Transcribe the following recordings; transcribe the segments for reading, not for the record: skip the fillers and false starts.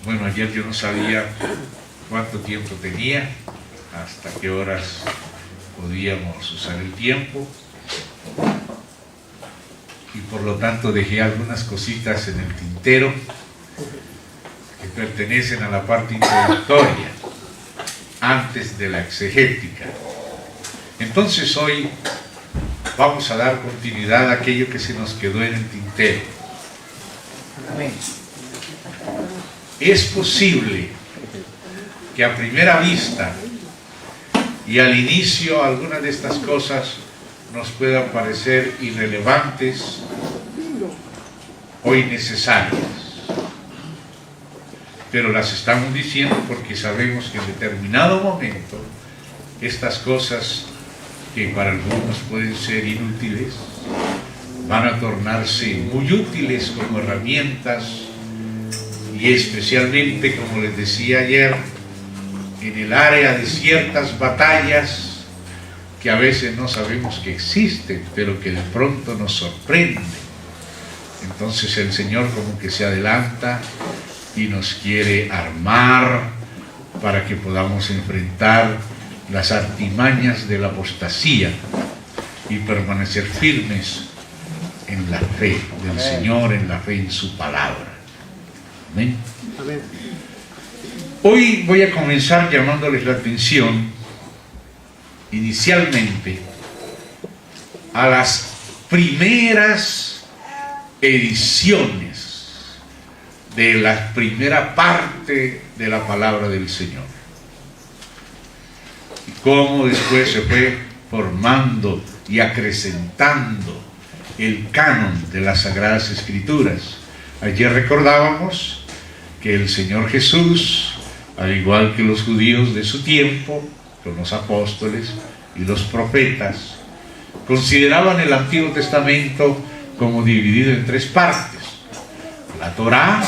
Bueno, ayer yo no sabía cuánto tiempo tenía, hasta qué horas podíamos usar el tiempo, y por lo tanto dejé algunas cositas en el tintero que pertenecen a la parte introductoria, antes de la exegética. Entonces hoy vamos a dar continuidad a aquello que se nos quedó en el tintero. Amén. Es posible que a primera vista y al inicio algunas de estas cosas nos puedan parecer irrelevantes o innecesarias, pero las estamos diciendo porque sabemos que en determinado momento estas cosas que para algunos pueden ser inútiles van a tornarse muy útiles como herramientas, y especialmente, como les decía ayer, en el área de ciertas batallas que a veces no sabemos que existen, pero que de pronto nos sorprenden. Entonces el Señor como que se adelanta y nos quiere armar para que podamos enfrentar las artimañas de la apostasía y permanecer firmes en la fe del Señor, en la fe en su palabra. Amén. Amén. Hoy voy a comenzar llamándoles la atención inicialmente a las primeras ediciones de la primera parte de la palabra del Señor, y cómo después se fue formando y acrecentando el canon de las Sagradas Escrituras. Ayer recordábamos que el Señor Jesús, al igual que los judíos de su tiempo, con los apóstoles y los profetas, consideraban el Antiguo Testamento como dividido en tres partes: la Torá,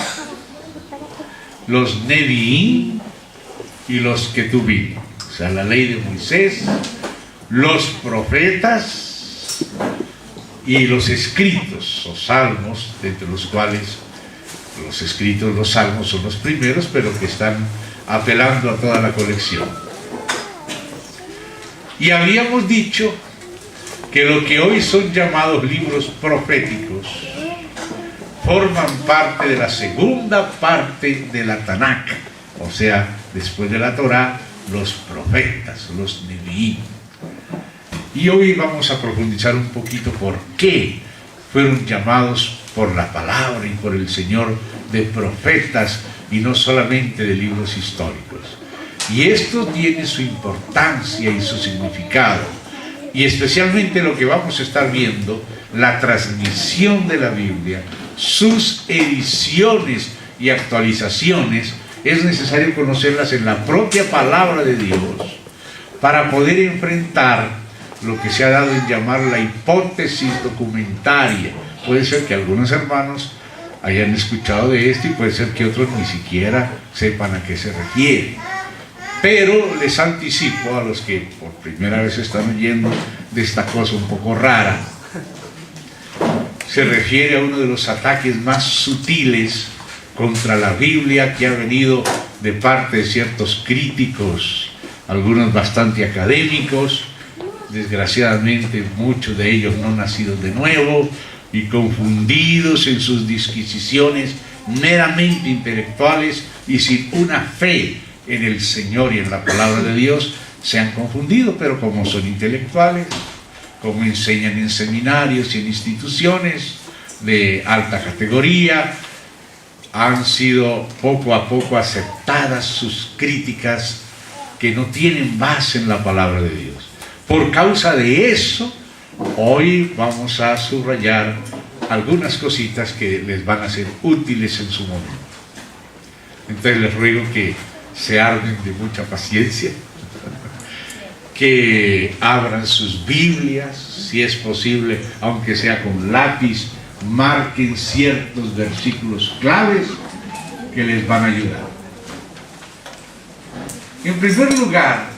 los Nevi'im y los Ketubim, o sea, la ley de Moisés, los profetas y los escritos o salmos, entre los cuales los escritos, los salmos son los primeros, pero que están apelando a toda la colección. Y habíamos dicho que lo que hoy son llamados libros proféticos forman parte de la segunda parte de la Tanakh, o sea, después de la Torá, los profetas, los Nevi'im. Y hoy vamos a profundizar un poquito por qué fueron llamados por la palabra y por el Señor de profetas y no solamente de libros históricos. Y esto tiene su importancia y su significado, y especialmente lo que vamos a estar viendo, la transmisión de la Biblia, sus ediciones y actualizaciones. Es necesario conocerlas en la propia palabra de Dios para poder enfrentar lo que se ha dado en llamar la hipótesis documentaria. Puede ser que algunos hermanos hayan escuchado de esto y puede ser que otros ni siquiera sepan a qué se refiere. Pero les anticipo a los que por primera vez están oyendo de esta cosa un poco rara. Se refiere a uno de los ataques más sutiles contra la Biblia que ha venido de parte de ciertos críticos, algunos bastante académicos, desgraciadamente muchos de ellos no nacidos de nuevo y confundidos en sus disquisiciones meramente intelectuales y sin una fe en el Señor y en la palabra de Dios, se han confundido, pero como son intelectuales, como enseñan en seminarios y en instituciones de alta categoría, han sido poco a poco aceptadas sus críticas que no tienen base en la palabra de Dios. Por causa de eso, hoy vamos a subrayar algunas cositas que les van a ser útiles en su momento. Entonces les ruego que se armen de mucha paciencia, que abran sus Biblias, si es posible, aunque sea con lápiz, marquen ciertos versículos claves que les van a ayudar. En primer lugar,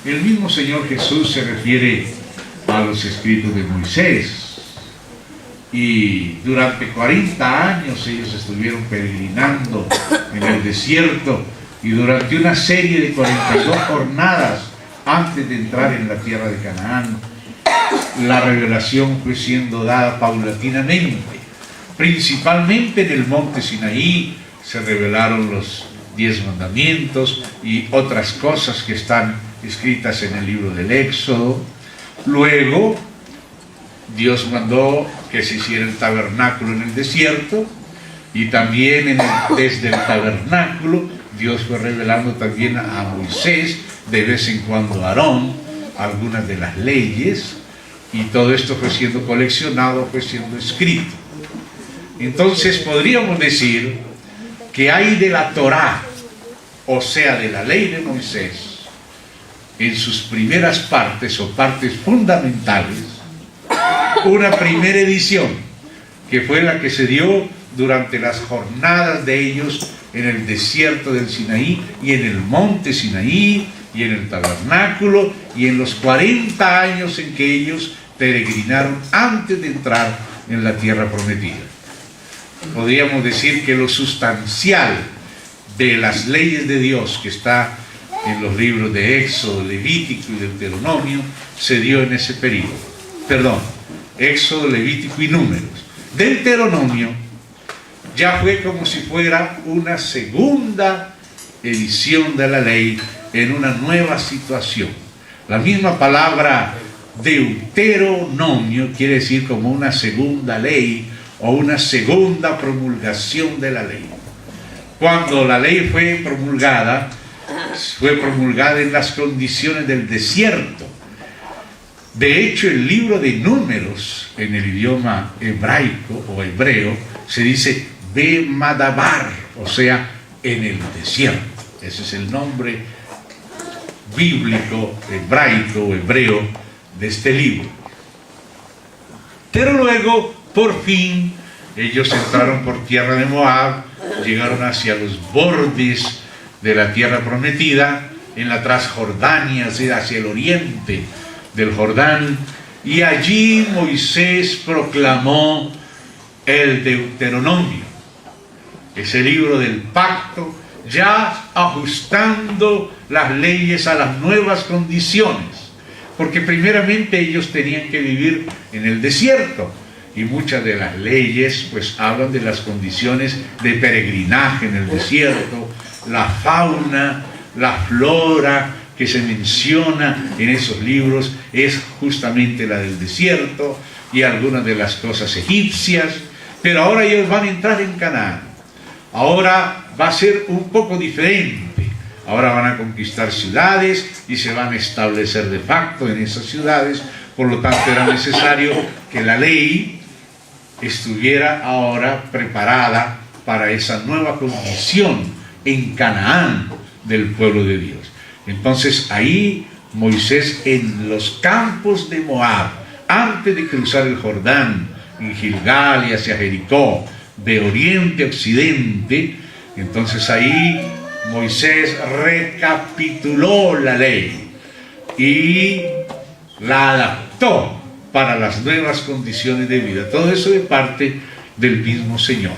el mismo Señor Jesús se refiere a los escritos de Moisés, y durante 40 años ellos estuvieron peregrinando en el desierto, y durante una serie de 42 jornadas antes de entrar en la tierra de Canaán, la revelación fue siendo dada paulatinamente. Principalmente en el monte Sinaí se revelaron los 10 mandamientos y otras cosas que están escritas en el libro del Éxodo. Luego Dios mandó que se hiciera el tabernáculo en el desierto, y también desde el tabernáculo Dios fue revelando también a Moisés, de vez en cuando a Aarón, algunas de las leyes, y todo esto fue siendo coleccionado, fue siendo escrito. Entonces podríamos decir que hay de la Torá, o sea, de la ley de Moisés, en sus primeras partes o partes fundamentales, una primera edición, que fue la que se dio durante las jornadas de ellos en el desierto del Sinaí, y en el monte Sinaí, y en el tabernáculo, y en los 40 años en que ellos peregrinaron antes de entrar en la tierra prometida. Podríamos decir que lo sustancial de las leyes de Dios que está en los libros de Éxodo, Levítico y Deuteronomio se dio en ese periodo. Perdón, Éxodo, Levítico y Números. Deuteronomio ya fue como si fuera una segunda edición de la ley en una nueva situación. La misma palabra Deuteronomio quiere decir como una segunda ley o una segunda promulgación de la ley. Cuando la ley fue promulgada en las condiciones del desierto. De hecho, el libro de Números, en el idioma hebraico o hebreo, se dice Bemadabar, o sea, en el desierto. Ese es el nombre bíblico, hebraico o hebreo de este libro. Pero luego, por fin, ellos entraron por tierra de Moab, llegaron hacia los bordes de la tierra prometida, en la Transjordania, hacia el oriente del Jordán, y allí Moisés proclamó el Deuteronomio, ese libro del pacto, ya ajustando las leyes a las nuevas condiciones, porque primeramente ellos tenían que vivir en el desierto, y muchas de las leyes pues hablan de las condiciones de peregrinaje en el desierto, la fauna, la flora que se menciona en esos libros es justamente la del desierto, y algunas de las cosas egipcias. Pero ahora ellos van a entrar en Canaán. Ahora va a ser un poco diferente. Ahora van a conquistar ciudades y se van a establecer de facto en esas ciudades. Por lo tanto, era necesario que la ley estuviera ahora preparada para esa nueva condición en Canaán del pueblo de Dios. Entonces ahí Moisés, en los campos de Moab, antes de cruzar el Jordán, en Gilgal y hacia Jericó, de oriente a occidente, entonces ahí Moisés recapituló la ley y la adaptó para las nuevas condiciones de vida. Todo eso de parte del mismo Señor.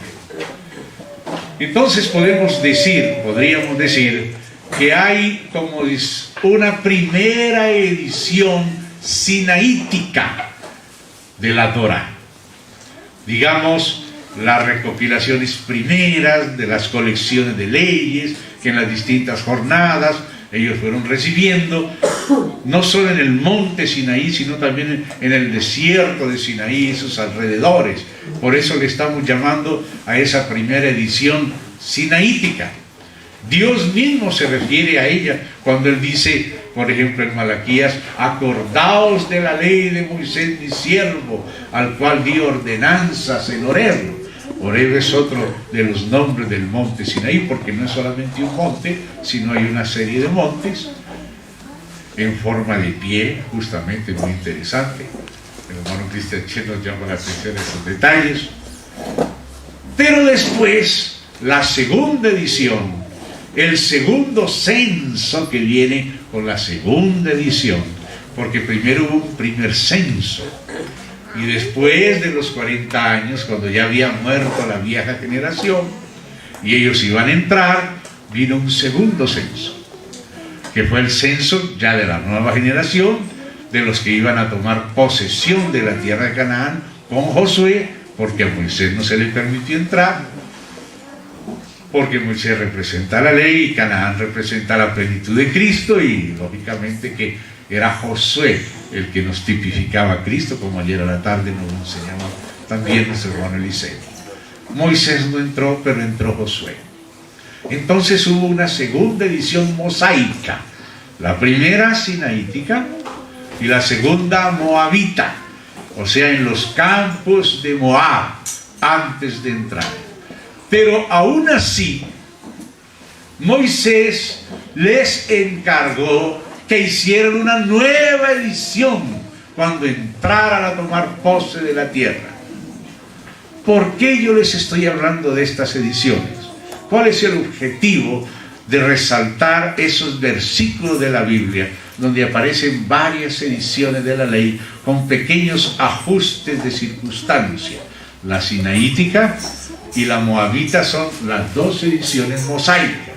Entonces podríamos decir que hay como una primera edición sinaítica de la Torá. Digamos, las recopilaciones primeras de las colecciones de leyes que en las distintas jornadas ellos fueron recibiendo, no solo en el monte Sinaí, sino también en el desierto de Sinaí y sus alrededores. Por eso le estamos llamando a esa primera edición sinaítica. Dios mismo se refiere a ella cuando Él dice, por ejemplo en Malaquías, acordaos de la ley de Moisés mi siervo, al cual di ordenanzas en Horeb. Horeb es otro de los nombres del monte Sinaí, porque no es solamente un monte, sino hay una serie de montes en forma de pie, justamente muy interesante. El hermano Cristian Che nos llama la atención esos detalles. Pero después, la segunda edición, el segundo censo que viene con la segunda edición, porque primero hubo un primer censo, Y después de los 40 años, cuando ya había muerto la vieja generación y ellos iban a entrar, vino un segundo censo, que fue el censo ya de la nueva generación, de los que iban a tomar posesión de la tierra de Canaán con Josué, porque a Moisés no se le permitió entrar, porque Moisés representa la ley y Canaán representa la plenitud de Cristo, y lógicamente que era Josué el que nos tipificaba a Cristo, como ayer a la tarde nos enseñaba también nuestro hermano Eliseo. Moisés no entró, pero entró Josué. Entonces hubo una segunda edición mosaica, la primera sinaítica y la segunda moabita, o sea, en los campos de Moab, antes de entrar. Pero aún así, Moisés les encargó que hicieran una nueva edición cuando entraran a tomar pose de la tierra. ¿Por qué yo les estoy hablando de estas ediciones? ¿Cuál es el objetivo de resaltar esos versículos de la Biblia donde aparecen varias ediciones de la ley con pequeños ajustes de circunstancia? La sinaítica y la moabita son las dos ediciones mosaicas.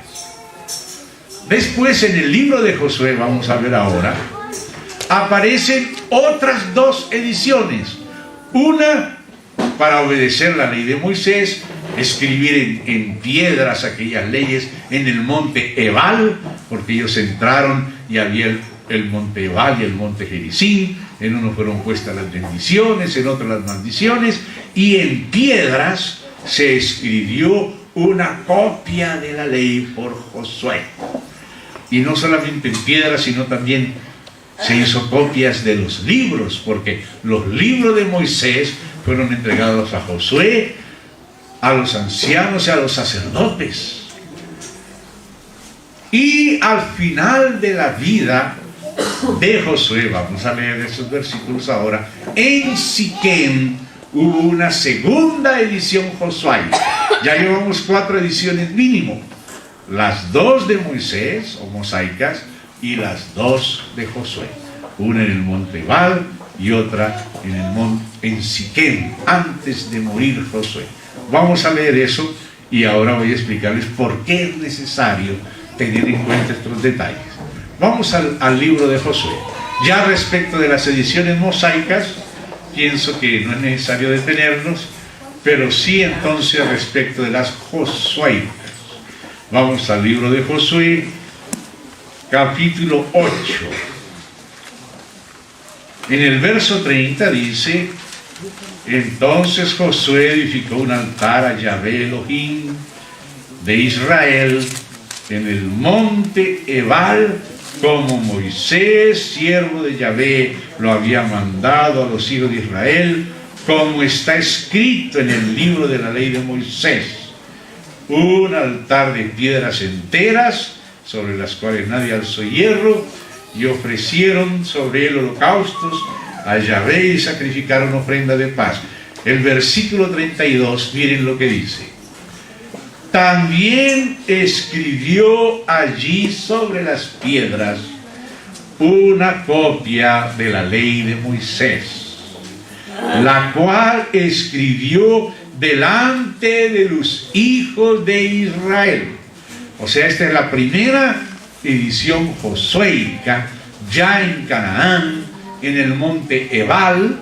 Después, en el libro de Josué, vamos a ver ahora, aparecen otras dos ediciones. Una para obedecer la ley de Moisés, escribir en piedras aquellas leyes en el monte Ebal, porque ellos entraron y había el monte Ebal y el monte Gerizim. En uno fueron puestas las bendiciones, en otro las maldiciones, y en piedras se escribió una copia de la ley por Josué. Y no solamente en piedras, sino también se hizo copias de los libros, porque los libros de Moisés fueron entregados a Josué, a los ancianos y a los sacerdotes. Y al final de la vida de Josué, vamos a leer esos versículos ahora, en Siquem hubo una segunda edición josuaica. Ya llevamos 4 ediciones mínimo, las 2 de Moisés o mosaicas y las 2 de Josué, una en el monte Ebal y otra en el monte en Siquem, antes de morir Josué. Vamos a leer eso y ahora voy a explicarles por qué es necesario tener en cuenta estos detalles. Vamos al libro de Josué. Ya respecto de las ediciones mosaicas, pienso que no es necesario detenernos, pero sí entonces respecto de las josuaicas. Vamos al libro de Josué, capítulo 8. En el verso 30 dice: entonces Josué edificó un altar a Yahvé Elohim de Israel en el monte Ebal, como Moisés, siervo de Yahvé, lo había mandado a los hijos de Israel, como está escrito en el libro de la ley de Moisés. Un altar de piedras enteras, sobre las cuales nadie alzó hierro, y ofrecieron sobre él holocaustos a Yahvé y sacrificaron ofrenda de paz. El versículo 32, miren lo que dice: también escribió allí sobre las piedras una copia de la ley de Moisés, la cual escribió delante de los hijos de Israel. O sea, esta es la primera edición josueica, ya en Canaán, en el monte Ebal,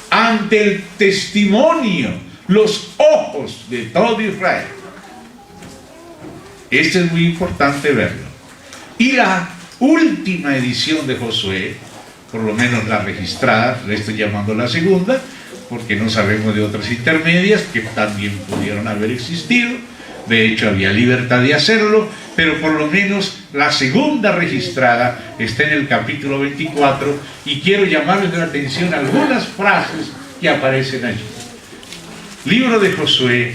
ante el testimonio, los ojos de todo Israel. Esto es muy importante verlo. Y la última edición de Josué, por lo menos la registrada, le estoy llamando la segunda, porque no sabemos de otras intermedias que también pudieron haber existido. De hecho, había libertad de hacerlo, pero por lo menos la segunda registrada está en el capítulo 24, y quiero llamarles la atención a algunas frases que aparecen allí. Libro de Josué,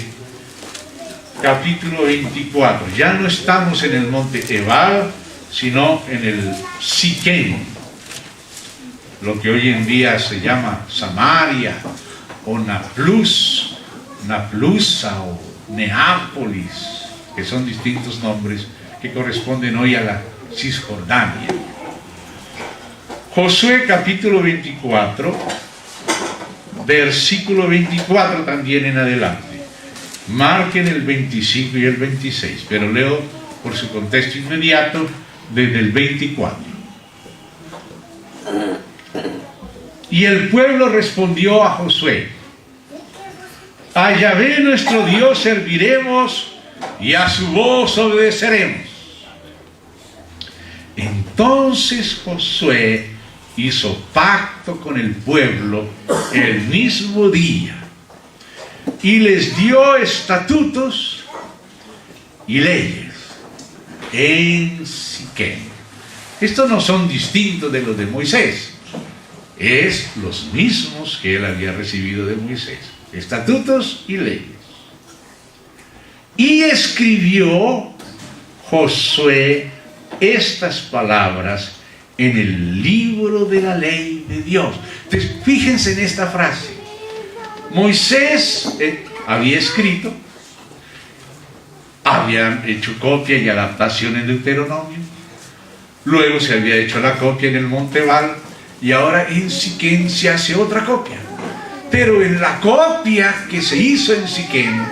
capítulo 24. Ya no estamos en el monte Ebal, sino en el Siquem, lo que hoy en día se llama Samaria, o Naplusa o Neápolis, que son distintos nombres que corresponden hoy a la Cisjordania. Josué capítulo 24, versículo 24 también en adelante. Marquen el 25 y el 26, pero leo por su contexto inmediato desde el 24. Y el pueblo respondió a Josué: a Yahvé nuestro Dios serviremos y a su voz obedeceremos. Entonces Josué hizo pacto con el pueblo el mismo día y les dio estatutos y leyes en Siquem. Estos no son distintos de los de Moisés, es los mismos que él había recibido de Moisés, estatutos y leyes. Y escribió Josué estas palabras en el libro de la ley de Dios. Entonces, fíjense en esta frase. Moisés había escrito, habían hecho copia y adaptación en Deuteronomio, luego se había hecho la copia en el Monte Val, y ahora en Siquem se hace otra copia. Pero en la copia que se hizo en Siquem,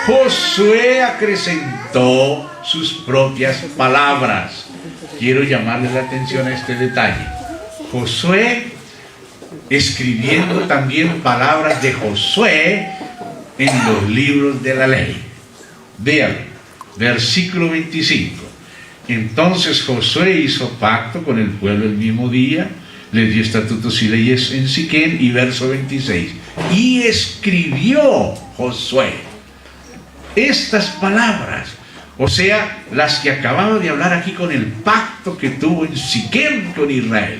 Josué acrecentó sus propias palabras. Quiero llamarles la atención a este detalle. Josué escribiendo también palabras de Josué en los libros de la ley. Vean, versículo 25. Entonces Josué hizo pacto con el pueblo el mismo día, les dio estatutos y leyes en Siquem, y verso 26. Y escribió Josué estas palabras, o sea, las que acababa de hablar aquí con el pacto que tuvo en Siquem con Israel.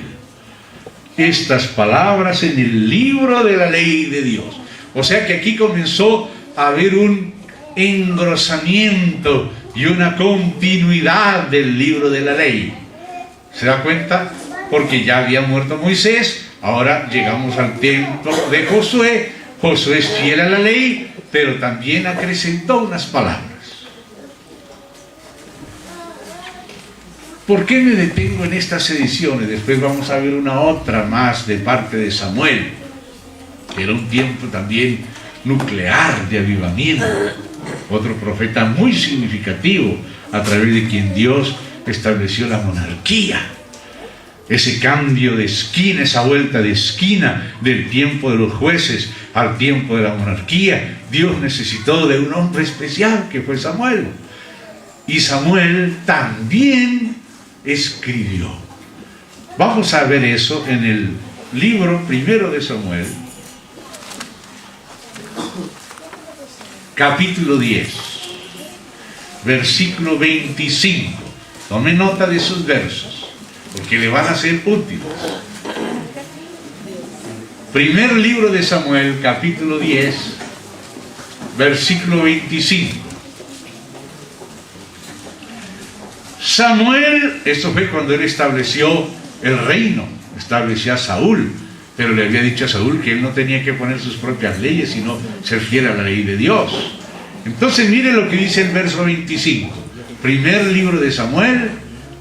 Estas palabras en el libro de la ley de Dios. O sea que aquí comenzó a haber un engrosamiento y una continuidad del libro de la ley. ¿Se da cuenta? Porque ya había muerto Moisés, ahora llegamos al tiempo de Josué. Josué es fiel a la ley, pero también acrecentó unas palabras. ¿Por qué me detengo en estas ediciones? Después vamos a ver una otra más de parte de Samuel, que era un tiempo también nuclear de avivamiento. Otro profeta muy significativo, a través de quien Dios estableció la monarquía. Ese cambio de esquina, esa vuelta de esquina del tiempo de los jueces al tiempo de la monarquía. Dios necesitó de un hombre especial que fue Samuel. Y Samuel también escribió. Vamos a ver eso en el libro primero de Samuel, capítulo 10, versículo 25. Tome nota de esos versos, porque le van a ser útiles. Primer libro de Samuel, capítulo 10, versículo 25. Samuel, esto fue cuando él estableció el reino, estableció a Saúl, pero le había dicho a Saúl que él no tenía que poner sus propias leyes, sino ser fiel a la ley de Dios. Entonces mire lo que dice el verso 25. Primer libro de Samuel,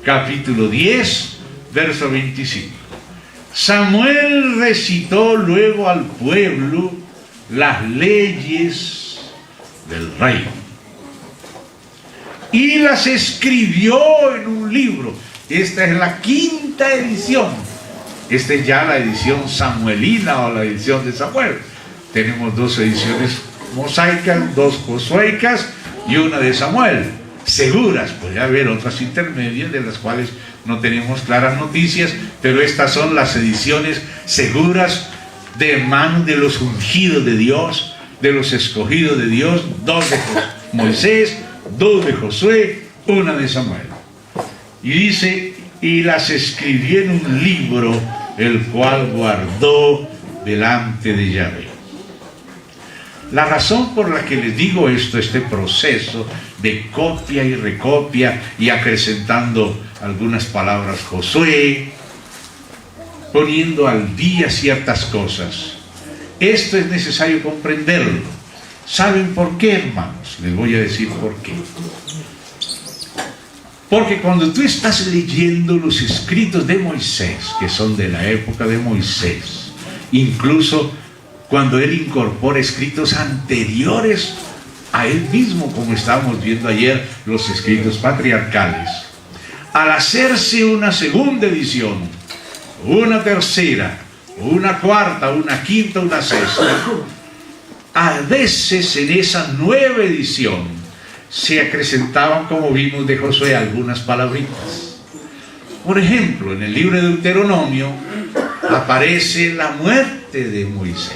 capítulo 10, verso 25. Samuel recitó luego al pueblo las leyes del reino y las escribió en un libro. Esta es la quinta edición. Esta es ya la edición samuelina o la edición de Samuel. Tenemos dos ediciones mosaicas, dos josueicas y una de Samuel. Seguras, puede haber otras intermedias de las cuales no tenemos claras noticias, pero estas son las ediciones seguras de manos de los ungidos de Dios, de los escogidos de Dios, dos de Moisés, dos de Josué, una de Samuel. Y dice, y las escribió en un libro, el cual guardó delante de Yahvé. La razón por la que les digo esto, este proceso de copia y recopia y acrecentando algunas palabras Josué, poniendo al día ciertas cosas, esto es necesario comprenderlo. ¿Saben por qué, hermanos? Les voy a decir por qué. Porque cuando tú estás leyendo los escritos de Moisés, que son de la época de Moisés, incluso cuando él incorpora escritos anteriores a él mismo, como estábamos viendo ayer, los escritos patriarcales. Al hacerse una segunda edición, una tercera, una cuarta, una quinta, una sexta, a veces en esa nueva edición se acrecentaban, como vimos de Josué, algunas palabritas. Por ejemplo, en el libro de Deuteronomio aparece la muerte de Moisés.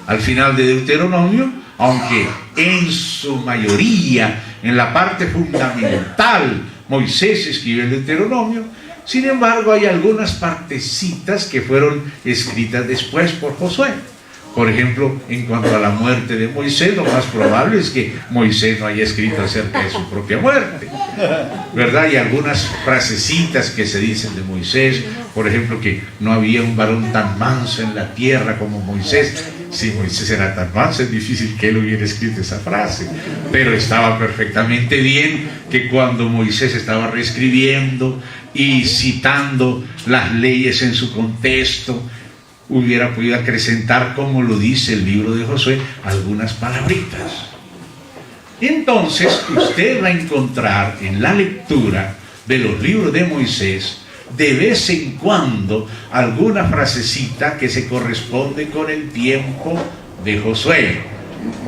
Al final de Deuteronomio, aunque en su mayoría, en la parte fundamental, Moisés escribe el Deuteronomio, sin embargo hay algunas partecitas que fueron escritas después por Josué. Por ejemplo, en cuanto a la muerte de Moisés, lo más probable es que Moisés no haya escrito acerca de su propia muerte, ¿verdad? Y algunas frasecitas que se dicen de Moisés, por ejemplo, que no había un varón tan manso en la tierra como Moisés. Si Moisés era tan manso, es difícil que él hubiera escrito esa frase, pero estaba perfectamente bien que cuando Moisés estaba reescribiendo y citando las leyes en su contexto, hubiera podido acrecentar, como lo dice el libro de Josué, algunas palabritas. Entonces usted va a encontrar en la lectura de los libros de Moisés de vez en cuando alguna frasecita que se corresponde con el tiempo de Josué,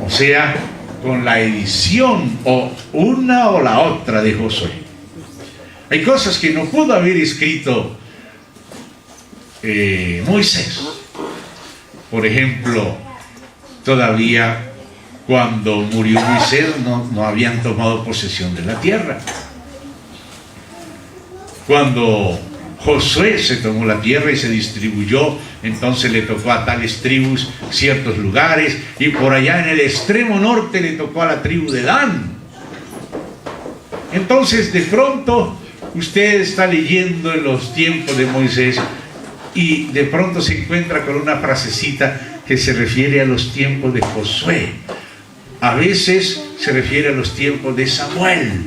o sea, con la edición o una o la otra de Josué. Hay cosas que no pudo haber escrito Moisés. Por ejemplo, todavía cuando murió Moisés no habían tomado posesión de la tierra. Cuando Josué se tomó la tierra y se distribuyó, entonces le tocó a tales tribus ciertos lugares, y por allá en el extremo norte le tocó a la tribu de Dan. Entonces de pronto usted está leyendo en los tiempos de Moisés y de pronto se encuentra con una frasecita que se refiere a los tiempos de Josué. A veces se refiere a los tiempos de Samuel.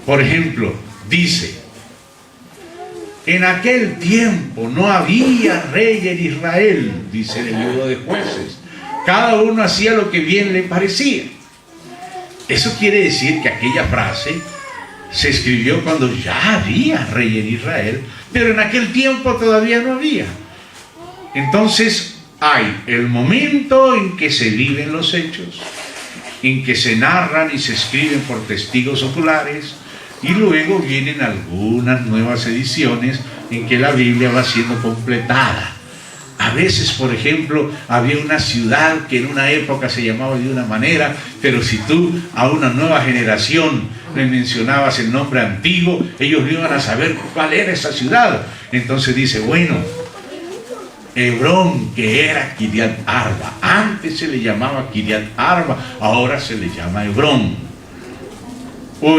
Por ejemplo, dice: en aquel tiempo no había rey en Israel, dice el libro de Jueces. Cada uno hacía lo que bien le parecía. Eso quiere decir que aquella frase se escribió cuando ya había rey en Israel, pero en aquel tiempo todavía no había. Entonces hay el momento en que se viven los hechos, en que se narran y se escriben por testigos oculares, y luego vienen algunas nuevas ediciones en que la Biblia va siendo completada. A veces, por ejemplo, había una ciudad que en una época se llamaba de una manera, pero si tú a una nueva generación le mencionabas el nombre antiguo, ellos no iban a saber cuál era esa ciudad. Entonces dice, bueno, Hebrón, que era Kiriat Arba, antes se le llamaba Kiriat Arba, ahora se le llama Hebrón. O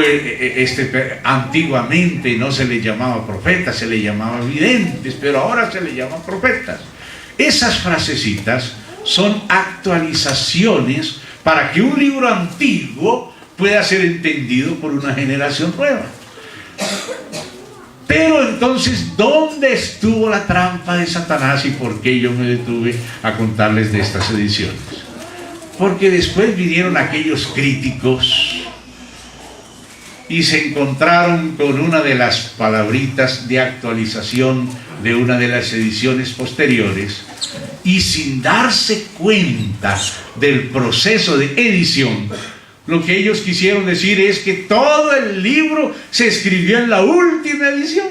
antiguamente no se le llamaba profetas, se le llamaba videntes, pero ahora se le llama profetas. Esas frasecitas son actualizaciones para que un libro antiguo pueda ser entendido por una generación nueva. Pero entonces, ¿dónde estuvo la trampa de Satanás y por qué yo me detuve a contarles de estas ediciones? Porque después vinieron aquellos críticos y se encontraron con una de las palabritas de actualización de una de las ediciones posteriores, y sin darse cuenta del proceso de edición, lo que ellos quisieron decir es que todo el libro se escribió en la última edición.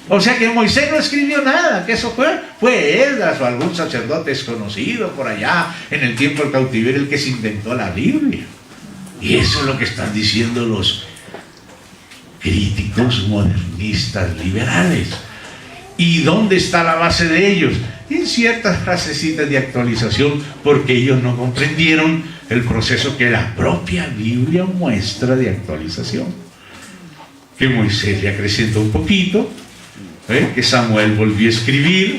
O sea que Moisés no escribió nada, que eso fue Esdras o algún sacerdote desconocido por allá en el tiempo del cautiverio el que se inventó la Biblia. Y eso es lo que están diciendo los críticos modernistas liberales. ¿Y dónde está la base de ellos? En ciertas frasecitas de actualización, porque ellos no comprendieron el proceso que la propia Biblia muestra de actualización. Que Moisés le acrecentó un poquito, que Samuel volvió a escribir,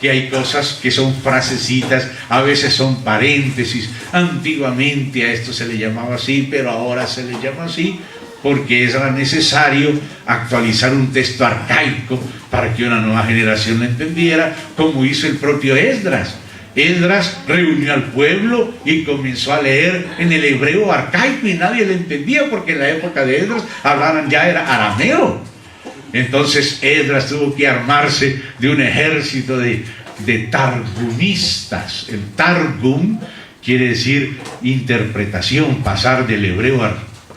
que hay cosas que son frasecitas, a veces son paréntesis. Antiguamente a esto se le llamaba así, pero ahora se le llama así. porque era necesario actualizar un texto arcaico para que una nueva generación lo entendiera, como hizo el propio Esdras. Esdras reunió al pueblo y comenzó a leer en el hebreo arcaico y nadie le entendía, porque en la época de Esdras hablaban ya era arameo. Entonces Esdras tuvo que armarse de un ejército de targumistas. El targum quiere decir interpretación, pasar del hebreo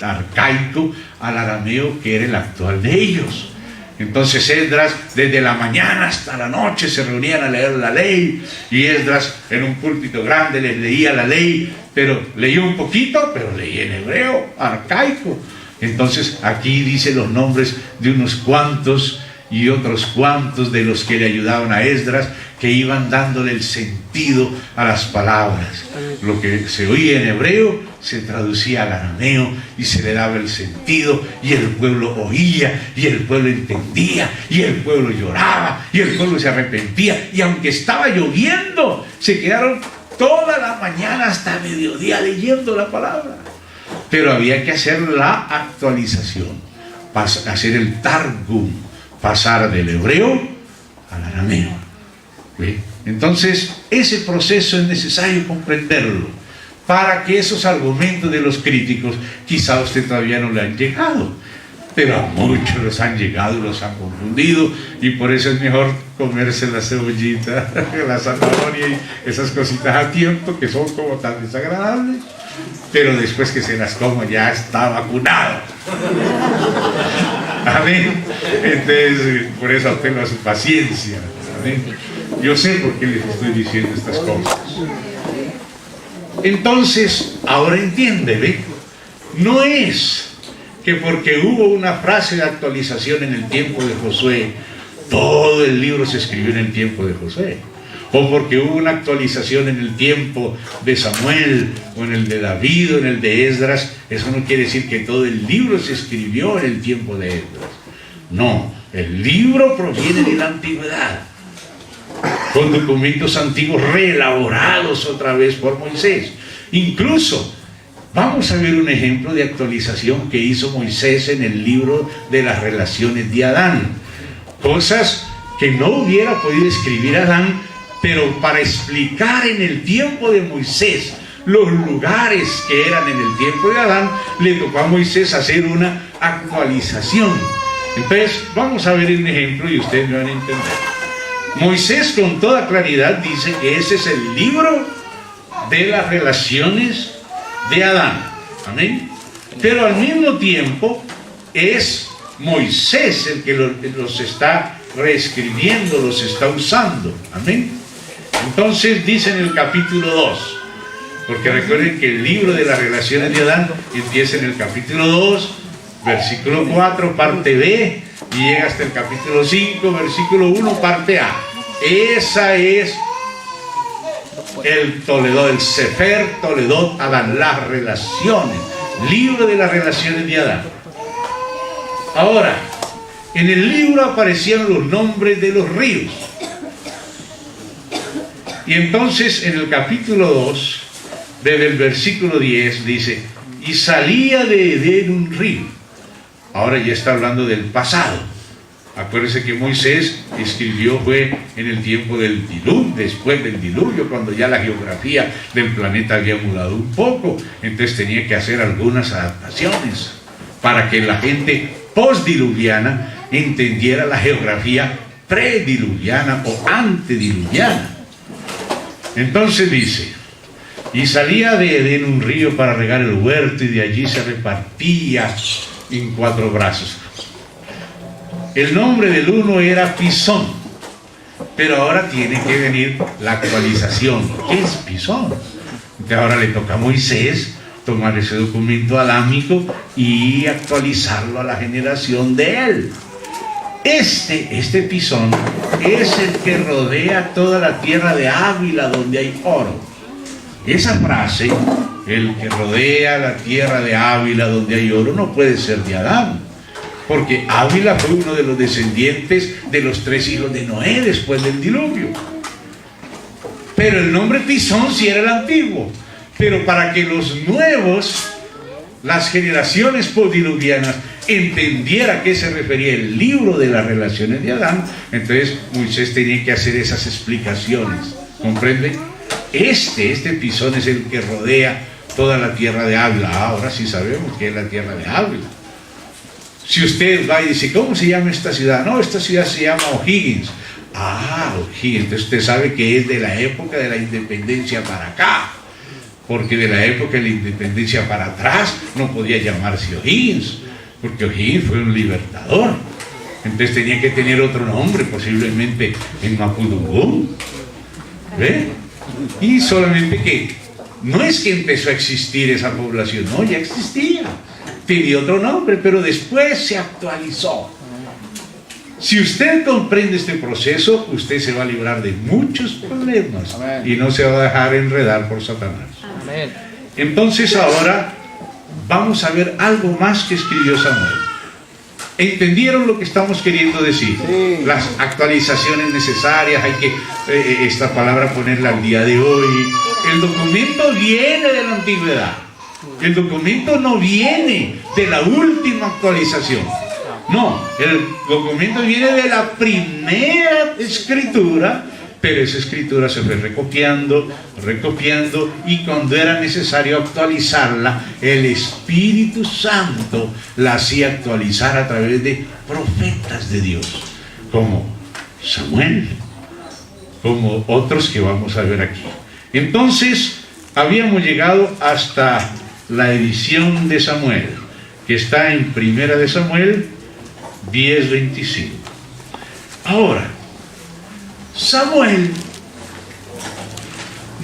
arcaico al arameo, que era el actual de ellos. Entonces Esdras, desde la mañana hasta la noche, se reunían a leer la ley, y Esdras en un púlpito grande les leía la ley, pero leía un poquito, pero leía en hebreo arcaico. Entonces aquí dice los nombres de unos cuantos y otros cuantos de los que le ayudaban a Esdras, que iban dándole el sentido a las palabras. Lo que se oía en hebreo se traducía al arameo y se le daba el sentido, y el pueblo oía, y el pueblo entendía, y el pueblo lloraba, y el pueblo se arrepentía, y aunque estaba lloviendo, se quedaron toda la mañana hasta mediodía leyendo la palabra. Pero había que hacer la actualización, hacer el targum, pasar del hebreo al arameo. ¿Sí? Entonces, ese proceso es necesario comprenderlo, para que esos argumentos de los críticos, quizá a usted todavía no le han llegado, pero a muchos los han llegado y los han confundido, y por eso es mejor comerse la cebollita, la zanahoria y esas cositas a tiempo, que son como tan desagradables, pero después que se las coma ya está vacunado. Amén. Entonces, por eso apelo a su paciencia. Amén. Yo sé por qué les estoy diciendo estas cosas. Entonces, ahora entiende, ¿ve? No es que porque hubo una frase de actualización en el tiempo de Josué, todo el libro se escribió en el tiempo de Josué. O porque hubo una actualización en el tiempo de Samuel, o en el de David, o en el de Esdras, eso no quiere decir que todo el libro se escribió en el tiempo de Esdras. No, el libro proviene de la antigüedad, con documentos antiguos reelaborados otra vez por Moisés. Incluso vamos a ver un ejemplo de actualización que hizo Moisés en el libro de las relaciones de Adán, cosas que no hubiera podido escribir Adán, pero para explicar en el tiempo de Moisés los lugares que eran en el tiempo de Adán, le tocó a Moisés hacer una actualización. Entonces vamos a ver un ejemplo y ustedes me van a entender. Moisés con toda claridad dice que ese es el libro de las relaciones de Adán. Amén. Pero al mismo tiempo es Moisés el que los está reescribiendo, los está usando. Amén. Entonces dice en el capítulo 2, porque recuerden que el libro de las relaciones de Adán empieza en el capítulo 2, versículo 4, parte B, y llega hasta el capítulo 5, versículo 1, parte A. Esa es el Toledot, el Sefer Toledot Adán, las relaciones, libro de las relaciones de Adán. Ahora, en el libro aparecían los nombres de los ríos. Y entonces en el capítulo 2, desde el versículo 10, dice, y salía de Edén un río. Ahora ya está hablando del pasado. Acuérdense que Moisés escribió fue en el tiempo del diluvio, después del diluvio, cuando ya la geografía del planeta había mudado un poco. Entonces tenía que hacer algunas adaptaciones para que la gente postdiluviana entendiera la geografía prediluviana o antediluviana. Entonces dice, y salía de Edén un río para regar el huerto, y de allí se repartía en 4 brazos. El nombre del uno era Pisón, pero ahora tiene que venir la actualización. ¿Qué es Pisón? Entonces ahora le toca a Moisés tomar ese documento adámico y actualizarlo a la generación de él. Este Pisón es el que rodea toda la tierra de Ávila donde hay oro. Esa frase, el que rodea la tierra de Ávila donde hay oro, no puede ser de Adán, porque Ávila fue uno de los descendientes de los 3 hijos de Noé después del diluvio. Pero el nombre Pisón sí era el antiguo. Pero para que los nuevos las generaciones postdiluvianas entendiera a qué se refería el libro de las relaciones de Adán, entonces Moisés tenía que hacer esas explicaciones. ¿Comprende? Este pisón es el que rodea toda la tierra de Ávila. Ahora sí sabemos que es la tierra de Ávila. Si usted va y dice, ¿cómo se llama esta ciudad? No, esta ciudad se llama O'Higgins. Ah, O'Higgins. Entonces usted sabe que es de la época de la independencia para acá. Porque de la época de la independencia para atrás no podía llamarse O'Higgins. Porque O'Higgins fue un libertador. Entonces tenía que tener otro nombre, posiblemente en Mapudungún. ¿Ve? Y solamente que no es que empezó a existir esa población, no, ya existía. Tenía otro nombre, pero después se actualizó. Si usted comprende este proceso, usted se va a librar de muchos problemas. Amén. Y no se va a dejar enredar por Satanás. Amén. Entonces ahora vamos a ver algo más que escribió Samuel. ¿Entendieron lo que estamos queriendo decir? Sí. Las actualizaciones necesarias, hay que esta palabra ponerla al día de hoy. El documento viene de la antigüedad. El documento no viene de la última actualización. No, el documento viene de la primera escritura, pero esa escritura se fue recopiando, y cuando era necesario actualizarla, el Espíritu Santo la hacía actualizar a través de profetas de Dios, como Samuel, como otros que vamos a ver aquí. Entonces, habíamos llegado hasta la edición de Samuel, que está en Primera de Samuel 10:25. Ahora, Samuel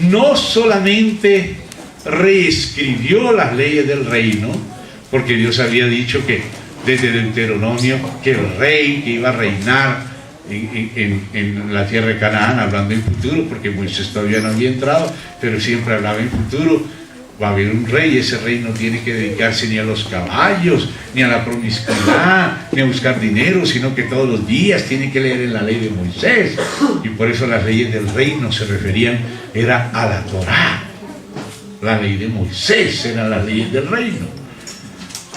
no solamente reescribió las leyes del reino, porque Dios había dicho que desde Deuteronomio que el rey que iba a reinar en la tierra de Canaán, hablando en futuro, porque Moisés todavía no había entrado, pero siempre hablaba en futuro. Va a haber un rey, ese rey no tiene que dedicarse ni a los caballos, ni a la promiscuidad, ni a buscar dinero, sino que todos los días tiene que leer en la ley de Moisés. Y por eso las leyes del reino se referían, era a la Torá. La ley de Moisés eran las leyes del reino.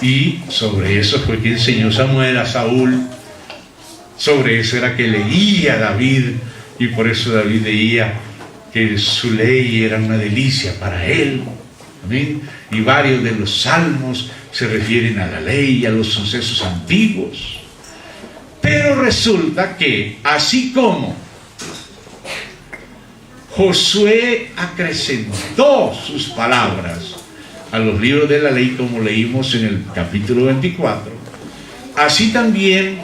Y sobre eso fue que enseñó Samuel a Saúl. Sobre eso era que leía David, y por eso David leía que su ley era una delicia para él. Amén. Y varios de los salmos se refieren a la ley y a los sucesos antiguos. Pero resulta que, así como Josué acrecentó sus palabras a los libros de la ley, como leímos en el capítulo 24, así también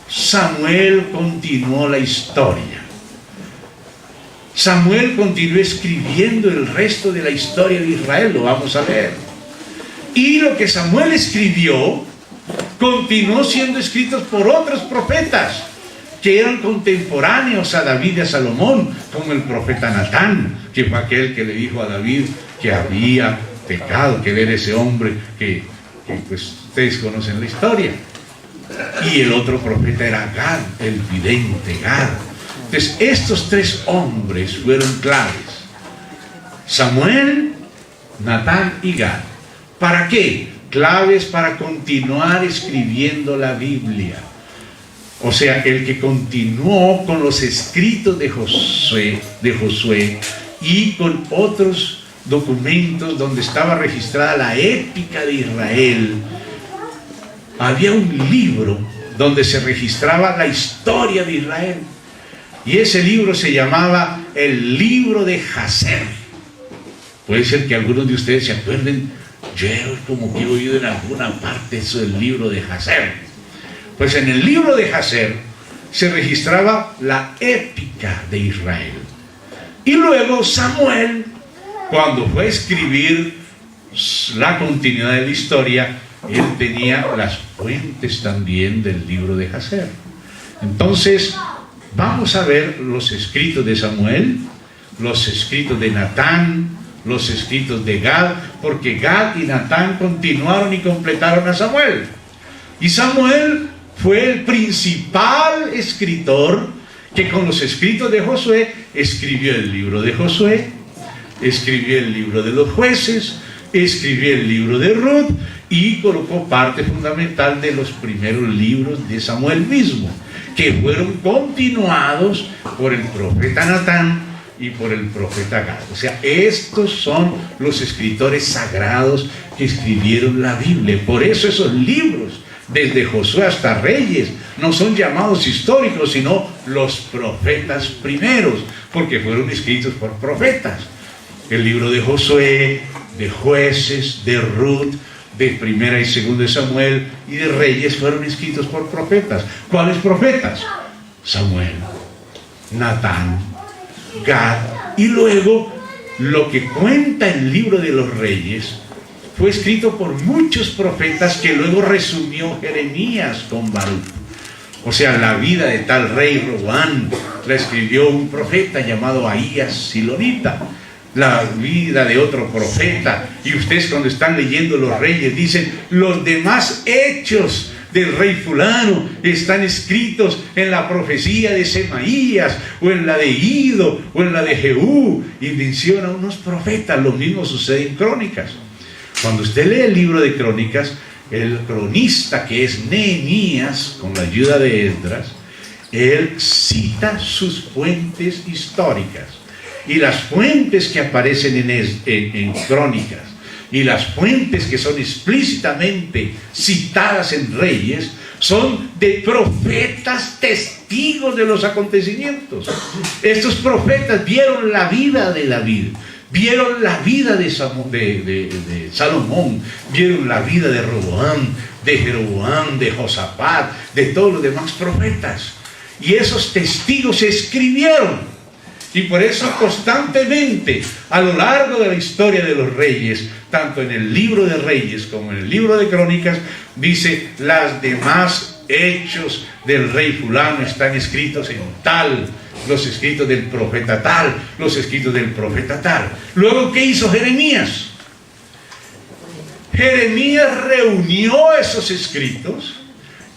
Samuel continuó la historia. Samuel continuó escribiendo el resto de la historia de Israel, lo vamos a ver. Y lo que Samuel escribió continuó siendo escrito por otros profetas que eran contemporáneos a David y a Salomón, como el profeta Natán, que fue aquel que le dijo a David que había pecado, que él era ese hombre que pues ustedes conocen la historia. Y el otro profeta era Gad, el vidente Gad. Entonces, estos tres hombres fueron claves: Samuel, Natán y Gad. ¿Para qué? Claves para continuar escribiendo la Biblia. O sea, el que continuó con los escritos de Josué y con otros documentos donde estaba registrada la épica de Israel. Había un libro donde se registraba la historia de Israel. Y ese libro se llamaba el libro de Jaser. Puede ser que algunos de ustedes se acuerden, yo como que he oído en alguna parte eso del libro de Jaser. Pues en el libro de Jaser se registraba la épica de Israel. Y luego Samuel, cuando fue a escribir la continuidad de la historia, él tenía las fuentes también del libro de Jaser. Entonces, vamos a ver los escritos de Samuel, los escritos de Natán, los escritos de Gad, porque Gad y Natán continuaron y completaron a Samuel. Y Samuel fue el principal escritor que con los escritos de Josué escribió el libro de Josué, escribió el libro de los jueces, escribió el libro de Ruth y colocó parte fundamental de los primeros libros de Samuel mismo, que fueron continuados por el profeta Natán y por el profeta Gad. O sea, estos son los escritores sagrados que escribieron la Biblia. Por eso esos libros, desde Josué hasta Reyes, no son llamados históricos, sino los profetas primeros, porque fueron escritos por profetas. El libro de Josué, de Jueces, de Ruth, de Primera y Segunda de Samuel y de Reyes fueron escritos por profetas. ¿Cuáles profetas? Samuel, Natán, Gad. Y luego lo que cuenta el libro de los Reyes fue escrito por muchos profetas que luego resumió Jeremías con Baruch. O sea, la vida de tal rey Roboam la escribió un profeta llamado Ahías Silonita. La vida de otro profeta. Y ustedes, cuando están leyendo los Reyes, dicen: los demás hechos del rey fulano están escritos en la profecía de Semaías, o en la de Ido, o en la de Jehú, y menciona unos profetas. Lo mismo sucede en Crónicas. Cuando usted lee el libro de Crónicas, el cronista, que es Nehemías, con la ayuda de Esdras, él cita sus fuentes históricas. Y las fuentes que aparecen en Crónicas y las fuentes que son explícitamente citadas en Reyes son de profetas testigos de los acontecimientos. Estos profetas vieron la vida de David, vieron la vida de Salomón, vieron la vida de Roboam, de Jeroboam, de Josafat, de todos los demás profetas. Y esos testigos se escribieron. Y por eso constantemente, a lo largo de la historia de los reyes, tanto en el libro de Reyes como en el libro de Crónicas, dice: las demás hechos del rey fulano están escritos en tal, los escritos del profeta tal, los escritos del profeta tal. Luego, ¿qué hizo Jeremías? Jeremías reunió esos escritos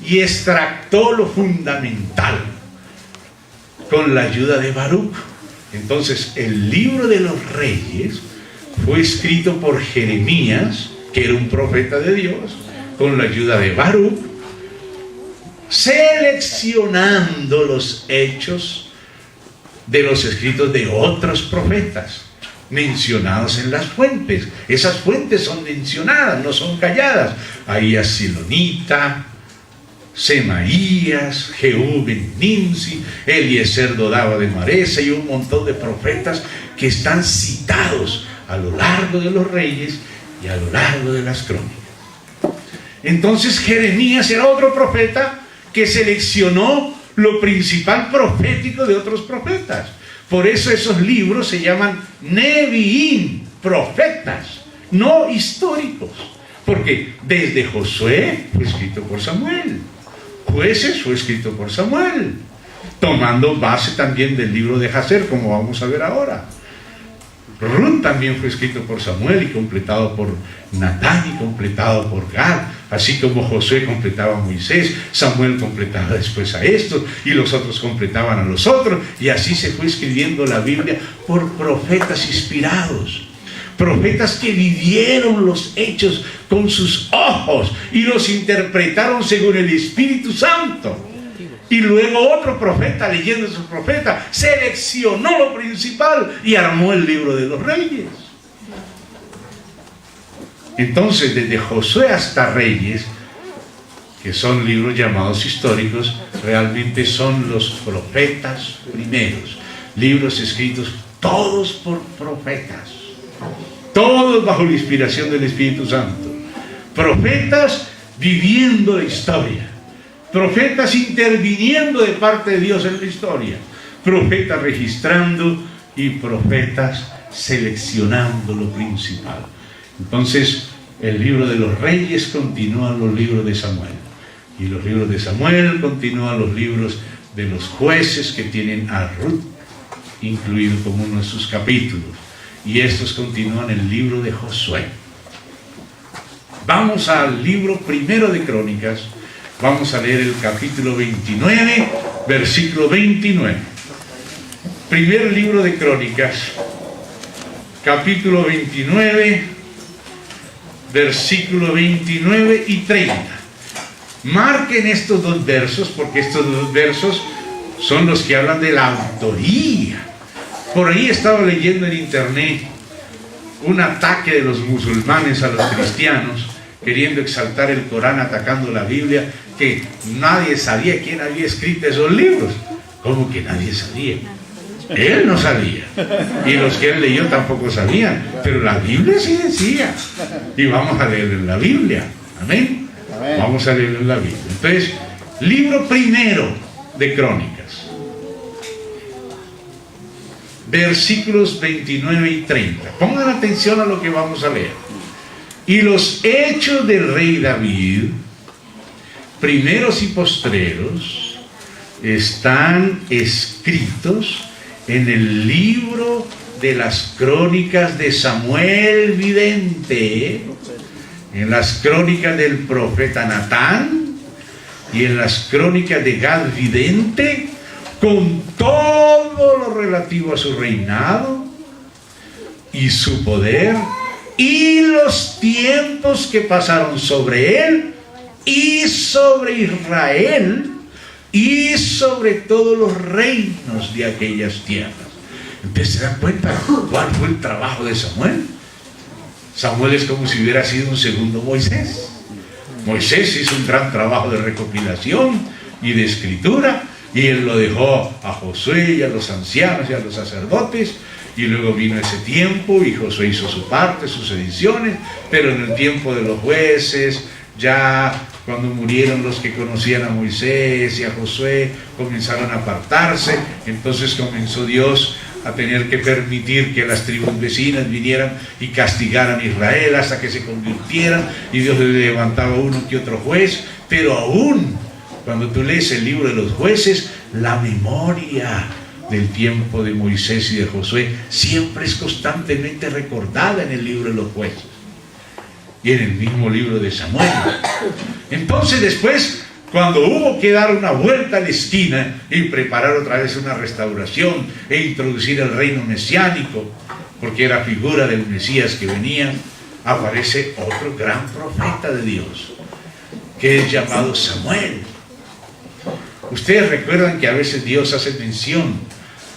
y extractó lo fundamental con la ayuda de Baruch. Entonces, el libro de los Reyes fue escrito por Jeremías, que era un profeta de Dios, con la ayuda de Baruch, seleccionando los hechos de los escritos de otros profetas mencionados en las fuentes. Esas fuentes son mencionadas, no son calladas. Ahías Silonita, Semaías, Jehú ben Nimsi, Eliezer Dodaba de Maresa, y un montón de profetas que están citados a lo largo de los Reyes y a lo largo de las Crónicas. Entonces Jeremías era otro profeta que seleccionó lo principal profético de otros profetas. Por eso esos libros se llaman Neviim, profetas, no históricos. Porque desde Josué fue escrito por Samuel, Jueces fue escrito por Samuel, tomando base también del libro de Jacer, como vamos a ver ahora. Ruth también fue escrito por Samuel y completado por Natán y completado por Gad, así como Josué completaba a Moisés, Samuel completaba después a estos y los otros completaban a los otros, y así se fue escribiendo la Biblia por profetas inspirados, profetas que vivieron los hechos con sus ojos y los interpretaron según el Espíritu Santo. Y luego otro profeta, leyendo a su profeta, seleccionó lo principal y armó el libro de los Reyes. Entonces, desde Josué hasta Reyes, que son libros llamados históricos, realmente son los profetas primeros, libros escritos todos por profetas, todos bajo la inspiración del Espíritu Santo, profetas viviendo la historia, profetas interviniendo de parte de Dios en la historia, profetas registrando y profetas seleccionando lo principal. Entonces, el libro de los Reyes continúa los libros de Samuel, y los libros de Samuel continúan los libros de los Jueces, que tienen a Ruth incluido como uno de sus capítulos, y estos continúan el libro de Josué. Vamos al libro primero de Crónicas. Vamos a leer el capítulo 29, versículo 29. Primer libro de Crónicas, capítulo 29, versículo 29 y 30. Marquen estos dos versos, porque estos dos versos son los que hablan de la autoría. Por ahí estaba leyendo en internet un ataque de los musulmanes a los cristianos, queriendo exaltar el Corán, atacando la Biblia, que nadie sabía quién había escrito esos libros. ¿Cómo que nadie sabía? Él no sabía, y los que él leyó tampoco sabían, pero la Biblia sí decía. Y vamos a leer en la Biblia. Amén. Vamos a leer en la Biblia. Entonces, libro primero de Crónicas, versículos 29 y 30. Pongan atención a lo que vamos a leer. Y los hechos del rey David, primeros y postreros, están escritos en el libro de las crónicas de Samuel vidente, en las crónicas del profeta Natán y en las crónicas de Gad vidente, con todo lo relativo a su reinado y su poder y los tiempos que pasaron sobre él y sobre Israel y sobre todos los reinos de aquellas tierras. Entonces, ¿se dan cuenta cuál fue el trabajo de Samuel? Samuel es como si hubiera sido un segundo Moisés. Moisés hizo un gran trabajo de recopilación y de escritura, y él lo dejó a Josué y a los ancianos y a los sacerdotes, y luego vino ese tiempo y Josué hizo su parte, sus ediciones, pero en el tiempo de los jueces, ya cuando murieron los que conocían a Moisés y a Josué, comenzaron a apartarse. Entonces comenzó Dios a tener que permitir que las tribus vecinas vinieran y castigaran a Israel hasta que se convirtieran, y Dios le levantaba uno que otro juez. Pero aún cuando tú lees el libro de los jueces, la memoria del tiempo de Moisés y de Josué siempre es constantemente recordada en el libro de los jueces y en el mismo libro de Samuel. Entonces después, cuando hubo que dar una vuelta a la esquina y preparar otra vez una restauración e introducir el reino mesiánico, porque era figura del Mesías que venía, aparece otro gran profeta de Dios, que es llamado Samuel. Ustedes recuerdan que a veces Dios hace mención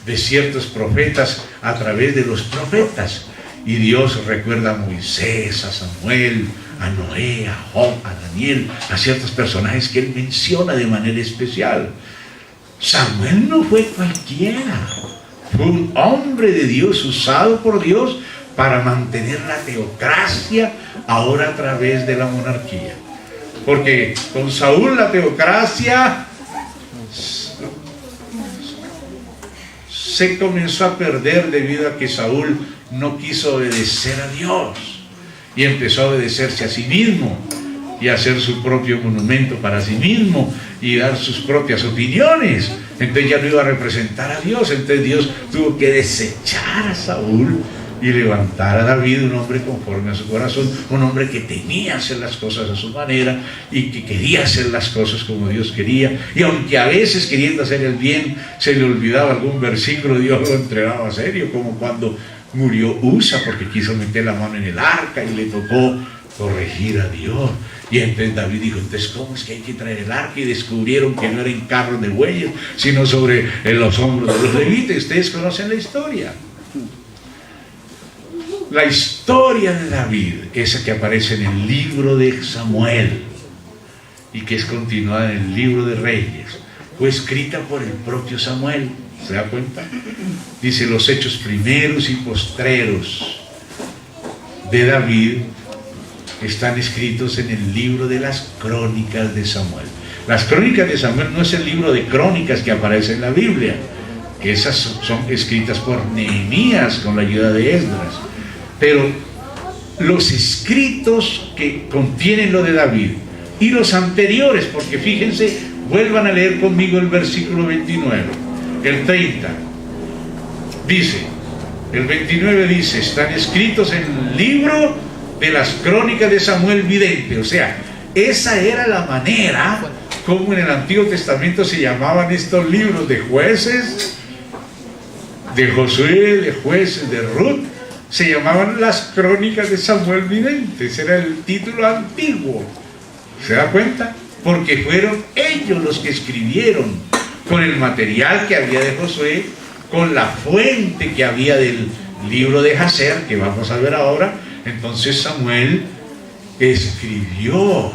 de ciertos profetas a través de los profetas, y Dios recuerda a Moisés, a Samuel, a Noé, a Job, a Daniel, a ciertos personajes que él menciona de manera especial. Samuel no fue cualquiera, fue un hombre de Dios, usado por Dios para mantener la teocracia ahora a través de la monarquía. Porque con Saúl la teocracia se comenzó a perder debido a que Saúl no quiso obedecer a Dios y empezó a obedecerse a sí mismo y a hacer su propio monumento para sí mismo y dar sus propias opiniones. Entonces ya no iba a representar a Dios. Entonces Dios tuvo que desechar a Saúl y levantar a David, un hombre conforme a su corazón, un hombre que tenía hacer las cosas a su manera y que quería hacer las cosas como Dios quería. Y aunque a veces, queriendo hacer el bien, se le olvidaba algún versículo, Dios lo entregaba a serio, como cuando murió Usa porque quiso meter la mano en el arca y le tocó corregir a Dios. Y entonces David dijo: entonces, ¿cómo es que hay que traer el arca? Y descubrieron que no era en carros de bueyes, sino sobre los hombros de los levitas. Ustedes conocen la historia. La historia de David, esa que aparece en el libro de Samuel y que es continuada en el libro de Reyes, fue escrita por el propio Samuel. ¿Se da cuenta? Dice: los hechos primeros y postreros de David están escritos en el libro de las crónicas de Samuel. Las crónicas de Samuel no es el libro de crónicas que aparece en la Biblia, que esas son escritas por Nehemías con la ayuda de Esdras. Pero los escritos que contienen lo de David y los anteriores, porque fíjense, vuelvan a leer conmigo el versículo 29, el 30, dice, el 29 dice: están escritos en el libro de las crónicas de Samuel vidente. O sea, esa era la manera como en el Antiguo Testamento se llamaban estos libros: de jueces, de Josué, de jueces, de Ruth se llamaban las Crónicas de Samuel Vidente. Ese era el título antiguo. ¿Se da cuenta? Porque fueron ellos los que escribieron con el material que había de Josué, con la fuente que había del libro de Jacer, que vamos a ver ahora. Entonces Samuel escribió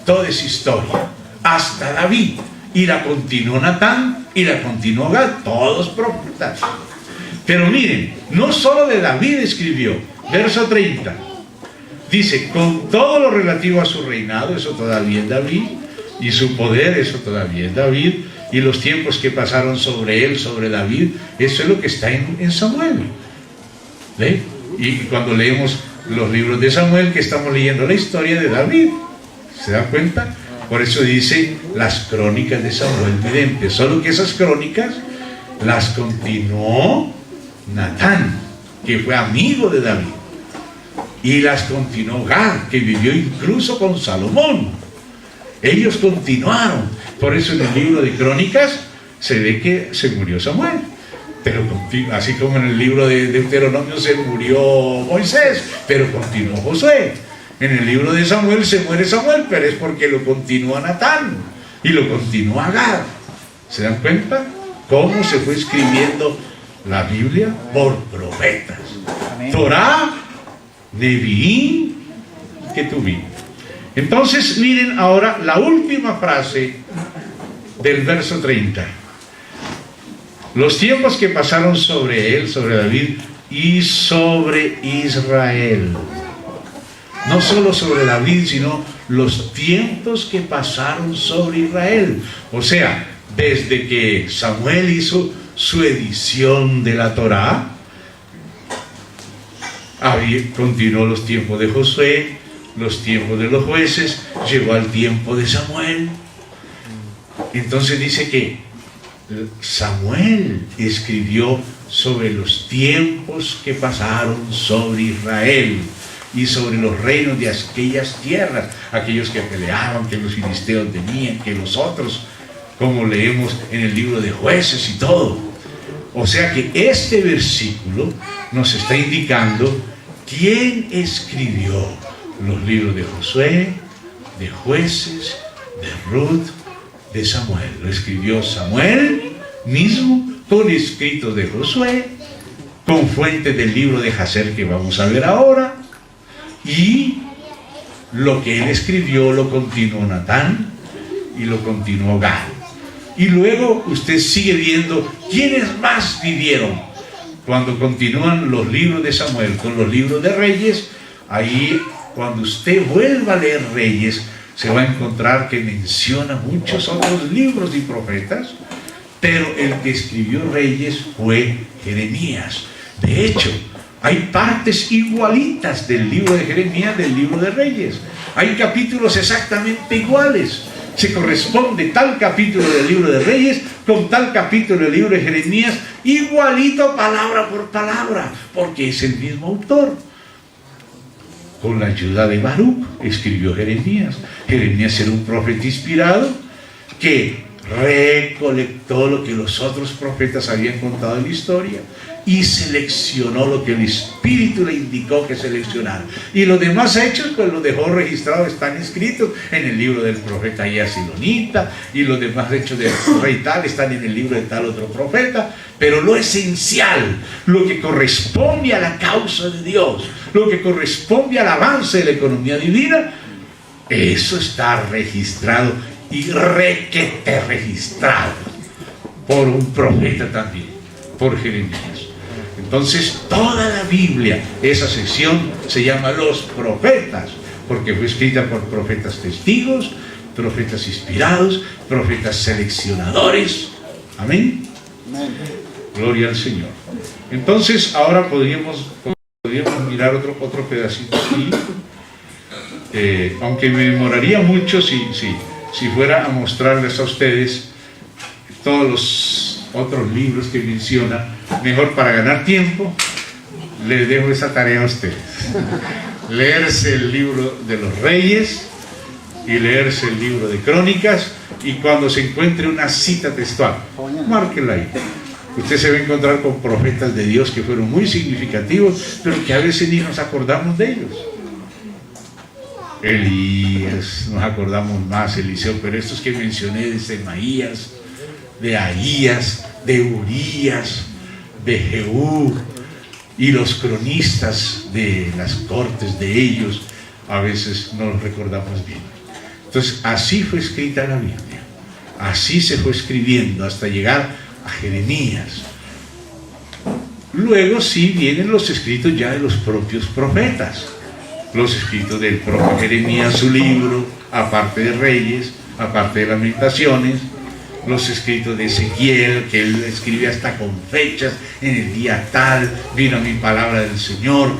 toda esa historia hasta David, y la continuó Natán y la continuó Gad, todos profetas. Pero miren, no solo de David escribió. Verso 30 dice: con todo lo relativo a su reinado, eso todavía es David, y su poder, eso todavía es David, y los tiempos que pasaron sobre él, sobre David, eso es lo que está en Samuel. ¿Ve? Y cuando leemos los libros de Samuel, que estamos leyendo la historia de David, ¿se dan cuenta? Por eso dice las Crónicas de Samuel Vidente. Solo que esas crónicas las continuó Natán, que fue amigo de David, y las continuó Gad, que vivió incluso con Salomón. Ellos continuaron. Por eso en el libro de Crónicas se ve que se murió Samuel, pero así como en el libro de Deuteronomio se murió Moisés, pero continuó Josué. En el libro de Samuel se muere Samuel, pero es porque lo continúa Natán y lo continúa Gad. ¿Se dan cuenta cómo se fue escribiendo la Biblia? Por profetas. Amén. Torá, Neviín, Ketubín. Entonces miren ahora la última frase del verso 30. Los tiempos que pasaron sobre él, sobre David y sobre Israel. No solo sobre David, sino los tiempos que pasaron sobre Israel. O sea, desde que Samuel hizo su edición de la Torá, continuó los tiempos de Josué, los tiempos de los jueces, llegó al tiempo de Samuel. Entonces dice que Samuel escribió sobre los tiempos que pasaron sobre Israel y sobre los reinos de aquellas tierras, aquellos que peleaban, que los filisteos tenían, que los otros, como leemos en el libro de Jueces y todo. O sea que este versículo nos está indicando quién escribió los libros de Josué, de Jueces, de Ruth, de Samuel. Lo escribió Samuel mismo, con escritos de Josué, con fuentes del libro de Jacer que vamos a ver ahora, y lo que él escribió lo continuó Natán y lo continuó Gad. Y luego usted sigue viendo quiénes más vivieron. Cuando continúan los libros de Samuel con los libros de Reyes, ahí cuando usted vuelva a leer Reyes, se va a encontrar que menciona muchos otros libros y profetas, pero el que escribió Reyes fue Jeremías. De hecho, hay partes igualitas del libro de Jeremías del libro de Reyes. Hay capítulos exactamente iguales. Se corresponde tal capítulo del libro de Reyes con tal capítulo del libro de Jeremías, igualito palabra por palabra, porque es el mismo autor. Con la ayuda de Baruch escribió Jeremías. Jeremías era un profeta inspirado que recolectó lo que los otros profetas habían contado en la historia y seleccionó lo que el Espíritu le indicó que seleccionara. Y los demás hechos, pues los dejó registrados, están escritos en el libro del profeta Silonita, y los demás hechos del rey tal están en el libro de tal otro profeta. Pero lo esencial, lo que corresponde a la causa de Dios, lo que corresponde al avance de la economía divina, eso está registrado y requete registrado por un profeta también, por Jeremías. Entonces toda la Biblia, esa sección se llama los profetas, porque fue escrita por profetas testigos, profetas inspirados, profetas seleccionadores. Amén. Gloria al Señor. Entonces ahora podríamos mirar otro pedacito aquí, aunque me demoraría mucho si fuera a mostrarles a ustedes todos los otros libros que menciona. Mejor, para ganar tiempo, les dejo esa tarea a ustedes: leerse el libro de los Reyes y leerse el libro de Crónicas, y cuando se encuentre una cita textual, márquela ahí. Usted se va a encontrar con profetas de Dios que fueron muy significativos, pero que a veces ni nos acordamos de ellos. Elías, nos acordamos más, Eliseo, pero estos que mencioné de Semaías, de Ahías, de Urías, de Jehú, y los cronistas de las cortes de ellos, a veces no los recordamos bien. Entonces, así fue escrita la Biblia, así se fue escribiendo hasta llegar a Jeremías. Luego sí vienen los escritos ya de los propios profetas, los escritos del propio Jeremías, su libro, aparte de Reyes, aparte de Lamentaciones, los escritos de Ezequiel, que él escribe hasta con fechas: en el día tal vino mi palabra del Señor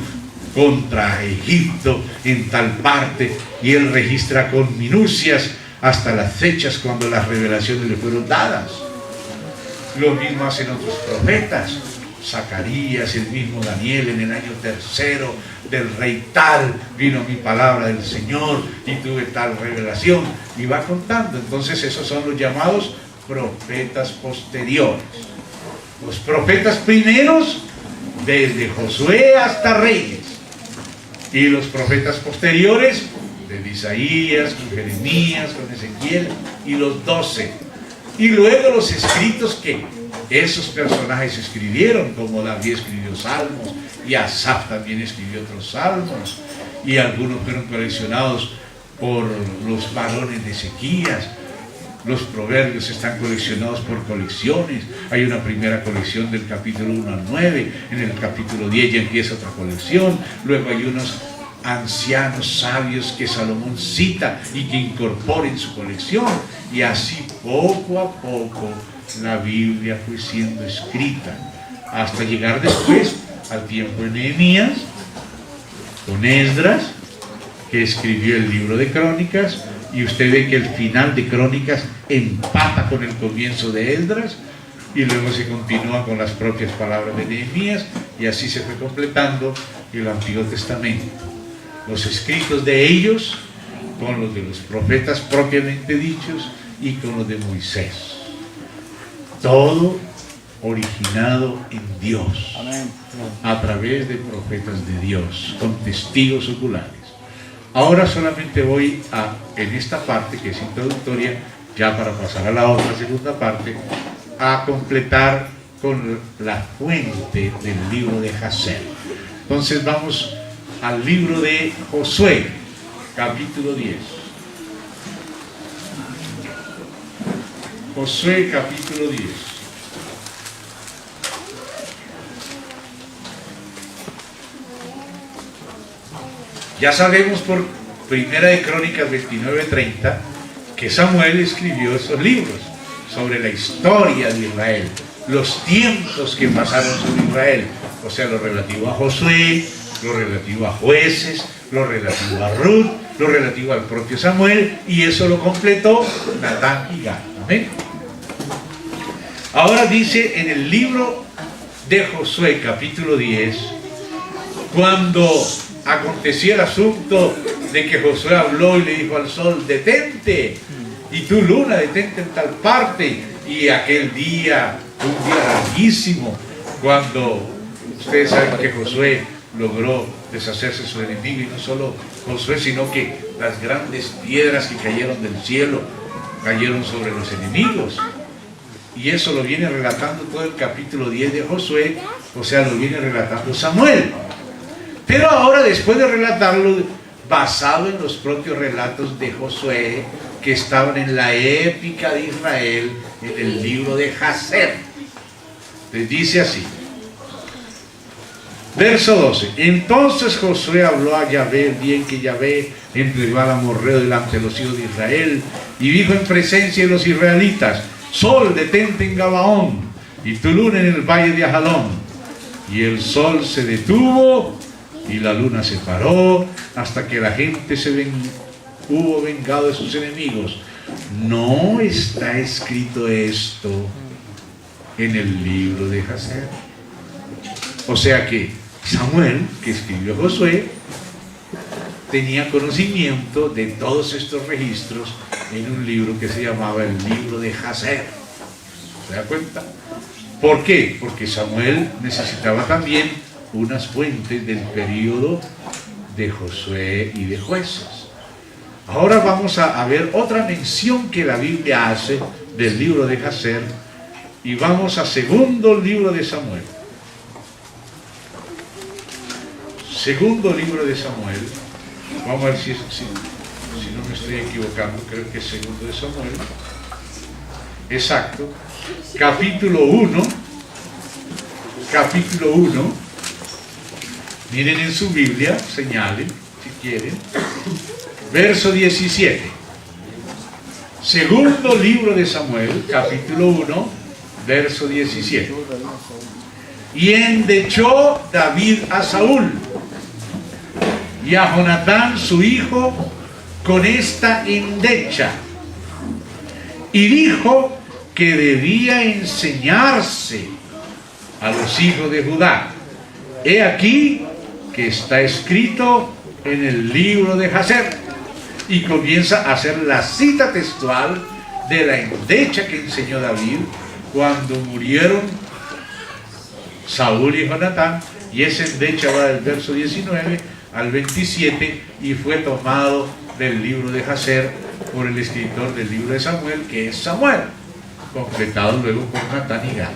contra Egipto, en tal parte, y él registra con minucias hasta las fechas cuando las revelaciones le fueron dadas. Lo mismo hacen otros profetas, Zacarías, el mismo Daniel: en el año 3 del rey tal vino mi palabra del Señor y tuve tal revelación, y va contando. Entonces esos son los llamados profetas posteriores. Los profetas primeros, desde Josué hasta Reyes, y los profetas posteriores, desde Isaías, con Jeremías, con Ezequiel, y los 12. Y luego los escritos que esos personajes escribieron, como David escribió salmos, y Asaf también escribió otros salmos, y algunos fueron coleccionados por los varones de Ezequías. Los proverbios están coleccionados por colecciones. Hay una primera colección del capítulo 1 al 9, en el capítulo 10 ya empieza otra colección, luego hay unos ancianos sabios que Salomón cita y que incorpora en su colección, y así poco a poco la Biblia fue siendo escrita, hasta llegar después al tiempo de Nehemías, con Esdras, que escribió el libro de Crónicas, y usted ve que el final de Crónicas empata con el comienzo de Esdras, y luego se continúa con las propias palabras de Nehemías, y así se fue completando el Antiguo Testamento. Los escritos de ellos con los de los profetas propiamente dichos y con los de Moisés. Todo originado en Dios, a través de profetas de Dios, con testigos oculares. Ahora solamente voy en esta parte, que es introductoria, ya para pasar a la otra segunda parte, a completar con la fuente del libro de Hazer. Entonces vamos al libro de Josué, capítulo 10. Josué, capítulo 10. Ya sabemos por Primera de Crónicas 29:30 que Samuel escribió esos libros sobre la historia de Israel, los tiempos que pasaron sobre Israel, o sea, lo relativo a Josué, lo relativo a Jueces, lo relativo a Ruth, lo relativo al propio Samuel, y eso lo completó Natán y Gad. Amén. Ahora dice en el libro de Josué, capítulo 10, cuando aconteció el asunto de que Josué habló y le dijo al sol: detente, y tú, luna, detente en tal parte. Y aquel día, un día larguísimo, cuando ustedes saben que Josué logró deshacerse de su enemigo, y no solo Josué, sino que las grandes piedras que cayeron del cielo cayeron sobre los enemigos. Y eso lo viene relatando todo el capítulo 10 de Josué, o sea, lo viene relatando Samuel. Pero ahora, después de relatarlo, basado en los propios relatos de Josué, que estaban en la épica de Israel, en el libro de Hazer, les dice así, verso 12: entonces Josué habló a Yahvé, el día en que Yahvé entregó al amorreo delante de los hijos de Israel, y dijo en presencia de los israelitas: sol, detente en Gabaón, y tu luna en el valle de Ajalón. Y el sol se detuvo y la luna se paró hasta que la gente hubo vengado de sus enemigos. ¿No está escrito esto en el libro de Hazer? O sea que Samuel, que escribió Josué, tenía conocimiento de todos estos registros en un libro que se llamaba el libro de Hazer. ¿Se da cuenta? ¿Por qué? Porque Samuel necesitaba también unas fuentes del periodo de Josué y de Jueces. Ahora vamos a ver otra mención que la Biblia hace del libro de Jazer, y vamos a segundo libro de Samuel. Segundo libro de Samuel. Vamos a ver si no me estoy equivocando, creo que es segundo de Samuel. Exacto. Capítulo 1. Capítulo 1. Miren en su Biblia, señalen si quieren. Verso 17. Segundo libro de Samuel, capítulo 1, verso 17. Y endechó David a Saúl y a Jonatán su hijo con esta endecha, y dijo que debía enseñarse a los hijos de Judá. He aquí que está escrito en el libro de Jazer. Y comienza a hacer la cita textual de la endecha que enseñó David cuando murieron Saúl y Jonatán, y esa endecha va del verso 19 al 27 y fue tomado del libro de Jazer por el escritor del libro de Samuel, que es Samuel, completado luego por Natán y Gad.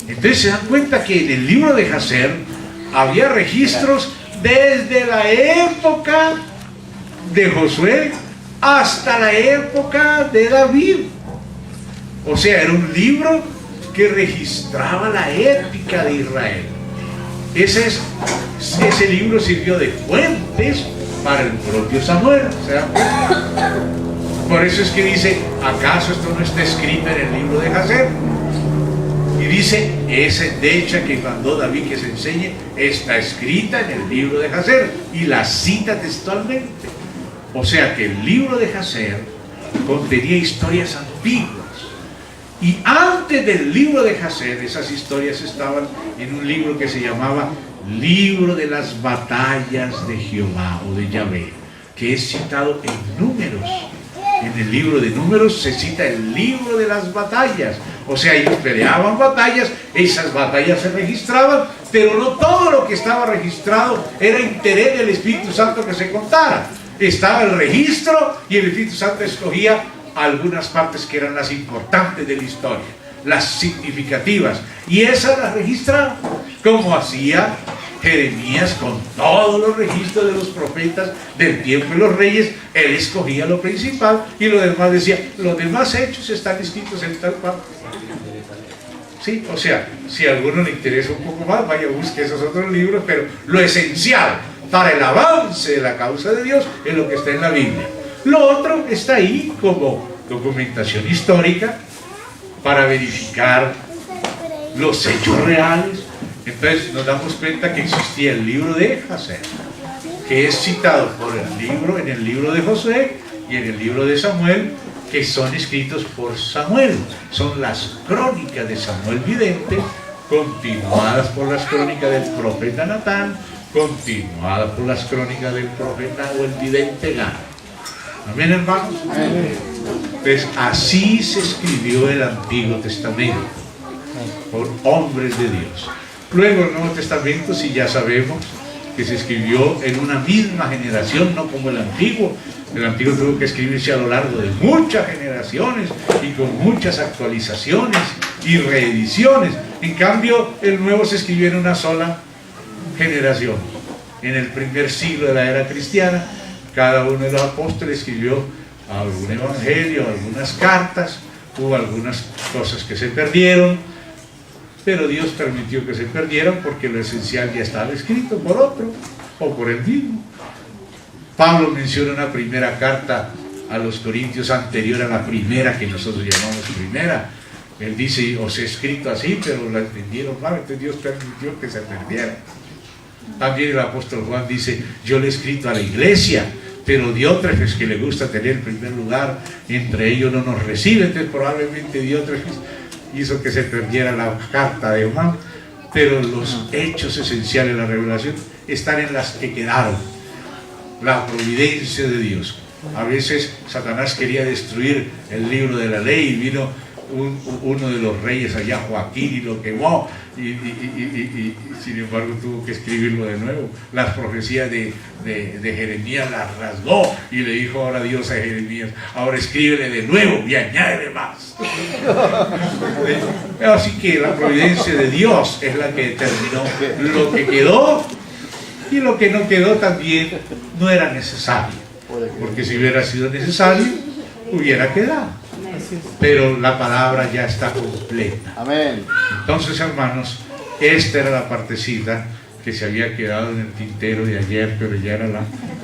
Entonces se dan cuenta que en el libro de Jazer había registros desde la época de Josué hasta la época de David. O sea, era un libro que registraba la épica de Israel. Ese libro sirvió de fuentes para el propio Samuel. ¿Se dan cuenta? Por eso es que dice, ¿acaso esto no está escrito en el libro de Jazer? Y dice, esa endecha que mandó David que se enseñe está escrita en el libro de Jazer, y la cita textualmente. O sea que el libro de Jazer contenía historias antiguas. Y antes del libro de Jazer, esas historias estaban en un libro que se llamaba Libro de las Batallas de Jehová o de Yahvé, que es citado en Números. En el libro de Números se cita el libro de las batallas. O sea, ellos peleaban batallas, esas batallas se registraban, pero no todo lo que estaba registrado era interés del Espíritu Santo que se contara. Estaba el registro y el Espíritu Santo escogía algunas partes que eran las importantes de la historia, las significativas, y esas las registraba, como hacía Jeremías con todos los registros de los profetas del tiempo de los reyes. Él escogía lo principal y lo demás decía, los demás hechos están escritos en tal parte. Sí, o sea, si a alguno le interesa un poco más, vaya, busque esos otros libros, pero lo esencial para el avance de la causa de Dios es lo que está en la Biblia. Lo otro está ahí como documentación histórica para verificar los hechos reales. Entonces nos damos cuenta que existía el libro de Jazer, que es citado en el libro de Josué y en el libro de Samuel, que son escritos por Samuel. Son las crónicas de Samuel vidente, continuadas por las crónicas del profeta Natán, continuadas por las crónicas del profeta o el vidente Gad. Amén, hermanos. Pues así se escribió el Antiguo Testamento por hombres de Dios. Luego el Nuevo Testamento, sí, ya sabemos que se escribió en una misma generación, no como el Antiguo. El Antiguo tuvo que escribirse a lo largo de muchas generaciones y con muchas actualizaciones y reediciones. En cambio, el Nuevo se escribió en una sola generación. En el primer siglo de la era cristiana, cada uno de los apóstoles escribió algún evangelio, algunas cartas. Hubo algunas cosas que se perdieron, pero Dios permitió que se perdieran porque lo esencial ya estaba escrito por otro o por él mismo. Pablo menciona una primera carta a los Corintios anterior a la primera que nosotros llamamos primera. Él dice, os he escrito así, pero la entendieron mal, entonces Dios permitió que se perdiera. También el apóstol Juan dice, yo le he escrito a la iglesia, pero Diótrefes, que le gusta tener el primer lugar, entre ellos no nos recibe. Entonces probablemente Diótrefes hizo que se perdiera la carta de Juan, pero los hechos esenciales de la revelación están en las que quedaron. La providencia de Dios. A veces Satanás quería destruir el libro de la ley y vino uno de los reyes allá, Joaquín, y lo quemó, y sin embargo tuvo que escribirlo de nuevo. Las profecías de Jeremías las rasgó y le dijo ahora Dios a Jeremías, ahora escríbele de nuevo y añádele más. Así que la providencia de Dios es la que determinó lo que quedó, y lo que no quedó también no era necesario, porque si hubiera sido necesario hubiera quedado. Pero la palabra ya está completa. Amén. Entonces, hermanos, esta era la partecita que se había quedado en el tintero de ayer, pero ya era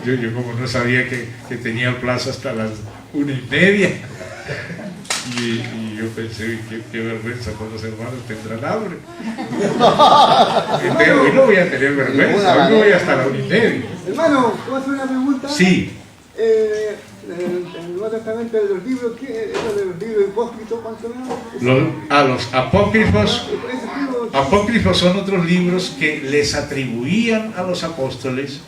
yo como no sabía que tenía plazo hasta las 1:30, y yo pensé, qué vergüenza, con los hermanos tendrán hambre. Pero hoy no voy a tener vergüenza, hoy no voy hasta la 1:30. Hermano, ¿puedo hacer una pregunta? Sí. En el Nuevo Testamento de los libros, ¿qué es eso de los libros hipócritos? ¿Cuánto menos? Los apócrifos son otros libros que les atribuían a los apóstoles,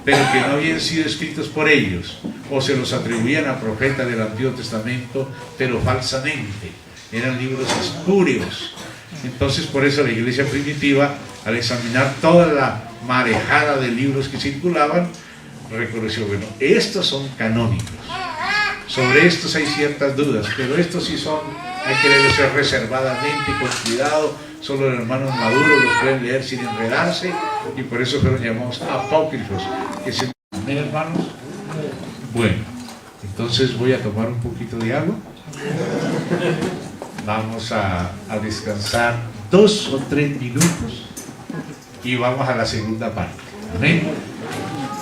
pero que no habían sido escritos por ellos, o se los atribuían a profetas del Antiguo Testamento, pero falsamente. Eran libros espurios. Entonces, por eso la iglesia primitiva, al examinar toda la marejada de libros que circulaban, reconoció, bueno, estos son canónicos. Sobre estos hay ciertas dudas, pero estos sí son, hay que leerlos reservadamente y con cuidado. Solo los hermanos maduros los pueden leer sin enredarse, y por eso fueron llamados apócrifos. ¿Amén, hermanos? Bueno, entonces voy a tomar un poquito de agua. Vamos a descansar 2 o 3 minutos y vamos a la segunda parte. Amén.